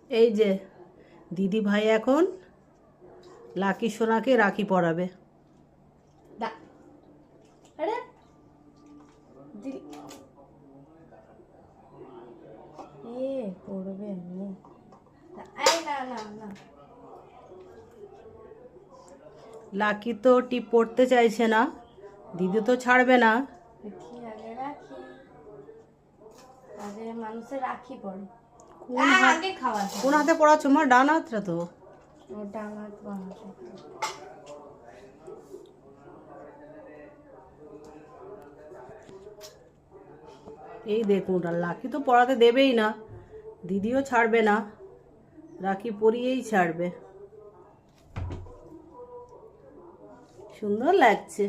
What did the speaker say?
এই যে দিদি ভাই এখন লাকি সোনাকে রাখি পরাবে। আরে পড়বে না না না। লাকি তো টিপ পড়তে চাইছে না, দিদি তো ছাড়বে না। আগে রাখি, আগে মানুষের রাখি পড়ে। কোন হাতে পড়াচ্ছ মা? ডান হাতটা তো। ডান হাত বাম হাতে। এই দেখুন, লাকি তো পড়াতে দেবেই না, দিদিও ছাড়বে না, রাখি পরিয়েই ছাড়বে। সুন্দর লাগছে।